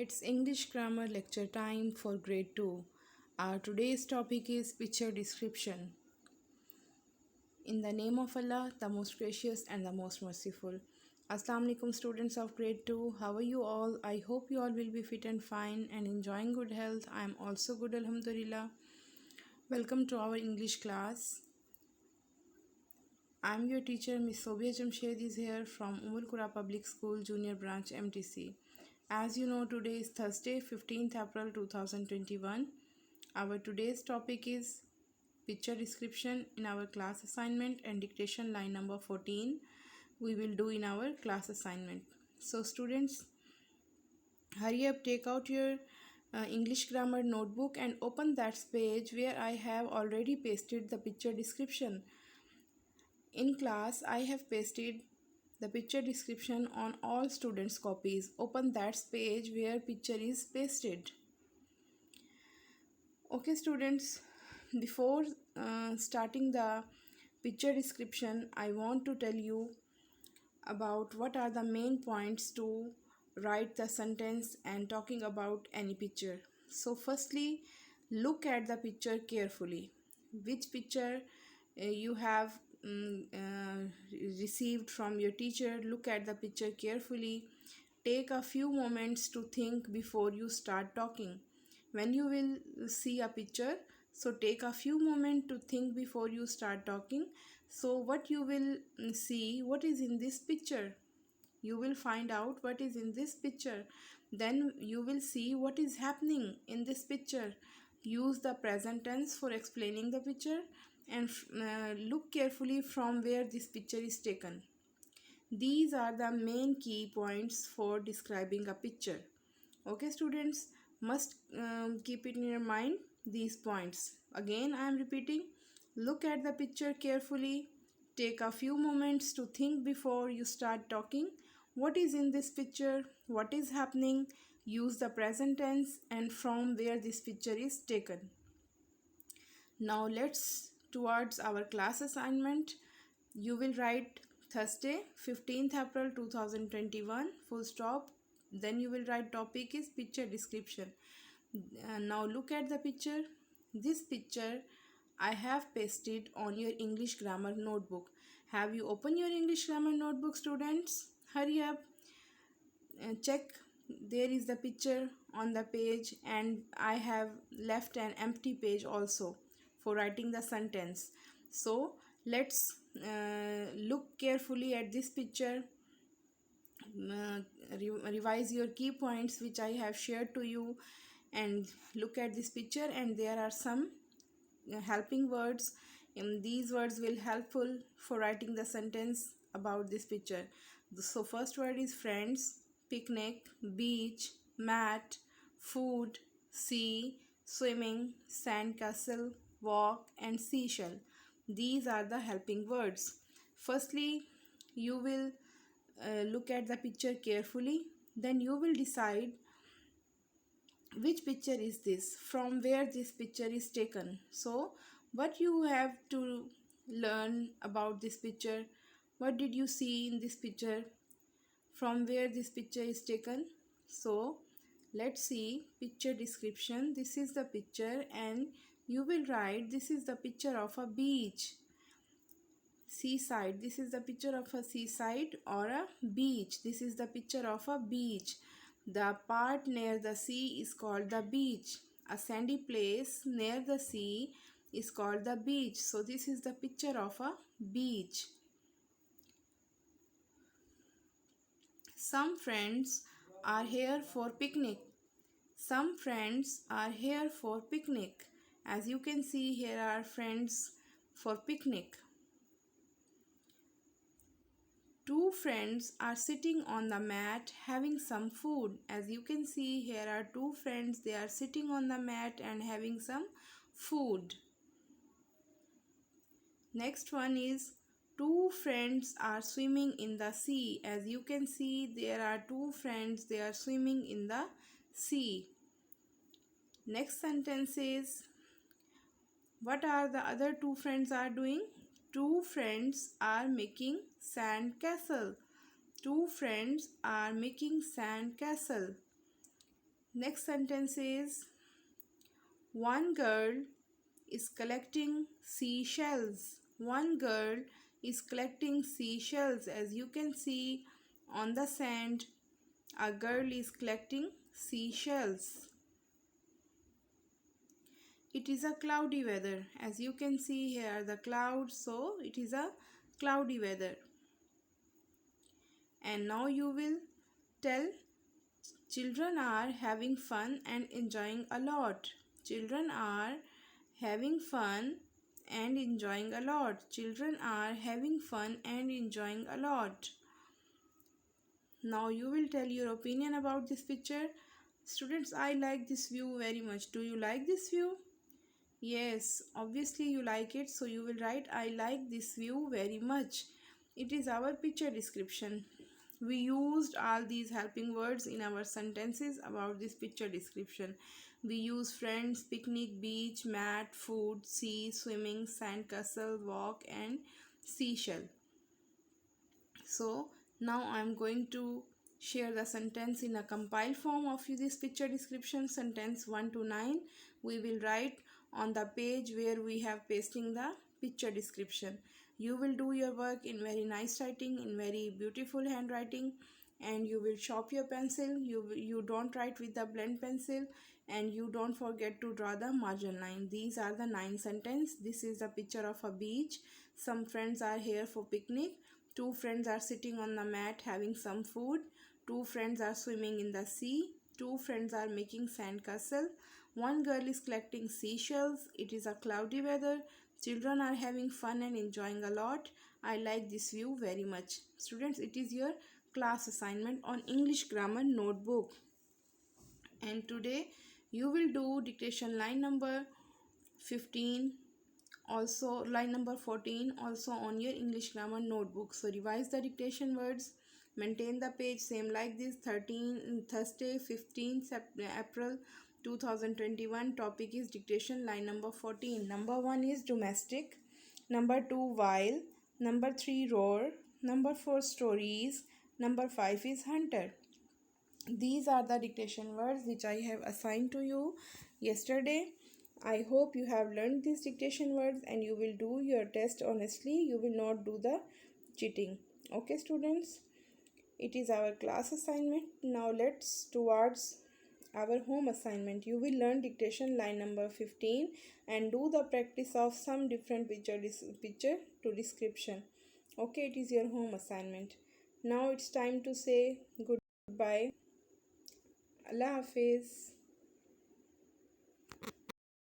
It's English grammar lecture time for grade 2. Our today's topic is picture description. In the name of Allah, the most gracious and the most merciful. Assalamu alaikum students of grade 2. How are you all? I hope you all will be fit and fine and enjoying good health. I am also good, alhamdulillah. Welcome to our English class. I am your teacher, Miss Sobia Jamshed is here from Qura Public School Junior Branch MTC. As you know, today is Thursday, 15th April 2021. Our today's topic is picture description in our class assignment and dictation line number 14. We will do in our class assignment. So students, hurry up, take out your English grammar notebook and open that page where I have already pasted the picture description. In class, I have pasted the picture description on all students' copies. Open that page where picture is pasted. Okay students, before starting the picture description, I want to tell you about what are the main points to write the sentence and talking about any picture. So firstly, look at the picture carefully. Which picture you have received from your teacher? Look at the picture carefully. Take a few moments to think before you start talking. When you will see a picture, so take a few moments to think before you start talking. So what you will see, what is in this picture? You will find out what is in this picture. Then you will see what is happening in this picture. Use the present tense for explaining the picture and look carefully from where this picture is taken. These are the main key points for describing a picture. Okay students, must keep it in your mind these points. Again I am repeating, look at the picture carefully. Take a few moments to think before you start talking. What is in this picture? What is happening? Use the present tense and from where this picture is taken. Now let's towards our class assignment. You will write Thursday 15th April 2021 full stop. Then you will write topic is picture description. Now look at the picture. This picture I have pasted on your English grammar notebook. Have you opened your English grammar notebook students? Hurry up. Check, there is the picture on the page and I have left an empty page also for writing the sentence. So let's look carefully at this picture. Revise your key points which I have shared to you and look at this picture, and there are some helping words. These words will helpful for writing the sentence about this picture. So first word is friends, picnic, beach, mat, food, sea, swimming, sandcastle, walk and seashell. These are the helping words. Firstly, you will look at the picture carefully. Then you will decide which picture is this, from where this picture is taken. So what you have to learn about this picture, what did you see in this picture, from where this picture is taken. So let's see picture description. This is the picture and you will write this is the picture of a beach, seaside. This is the picture of a seaside or a beach. This is the picture of a beach. The part near the sea is called the beach. A sandy place near the sea is called the beach. So this is the picture of a beach. Some friends are here for picnic. Some friends are here for picnic. As you can see, here are friends for picnic. Two friends are sitting on the mat having some food. As you can see, here are two friends. They are sitting on the mat and having some food. Next one is two friends are swimming in the sea. As you can see, there are two friends. They are swimming in the sea. Next sentence is, what are the other two friends are doing? Two friends are making sand castle. Two friends are making sand castle. Next sentence is one girl is collecting seashells. One girl is collecting seashells. As you can see on the sand, a girl is collecting seashells. It is a cloudy weather. As you can see here the clouds, so it is a cloudy weather. And now you will tell children are having fun and enjoying a lot. Children are having fun and enjoying a lot. Children are having fun and enjoying a lot. Now you will tell your opinion about this picture. Students, I like this view very much. Do you like this view? Yes, obviously you like it, so you will write I like this view very much. It is our picture description. We used all these helping words in our sentences about this picture description. We use friends, picnic, beach, mat, food, sea, swimming, sandcastle, walk, and seashell. So now I am going to share the sentence in a compiled form of this picture description. Sentence 1 to 9 we will write on the page where we have pasting the picture description. You will do your work in very nice writing, in very beautiful handwriting, and you will sharp your pencil. You don't write with the blend pencil, and you don't forget to draw the margin line. These are the 9 sentences. This is a picture of a beach. Some friends are here for picnic. Two friends are sitting on the mat having some food. Two friends are swimming in the sea. Two friends are making sandcastle. One girl is collecting seashells. It is a cloudy weather. Children are having fun and enjoying a lot. I like this view very much. Students, it is your class assignment on English grammar notebook. And today you will do dictation line number 15, also line number 14, also on your English grammar notebook. So revise the dictation words, maintain the page same like this. Thursday 15th April 2021. Topic is dictation line number 14. Number 1 is domestic, number 2 while, number 3 roar, number 4 stories, number 5 is hunter. These are the dictation words which I have assigned to you yesterday. I hope you have learned these dictation words and you will do your test honestly. You will not do the cheating. Okay, students? It is our class assignment. Now let's towards our home assignment. You will learn dictation line number 15 and do the practice of some different picture to description. Okay, it is your home assignment. Now it's time to say goodbye. Allah Hafiz.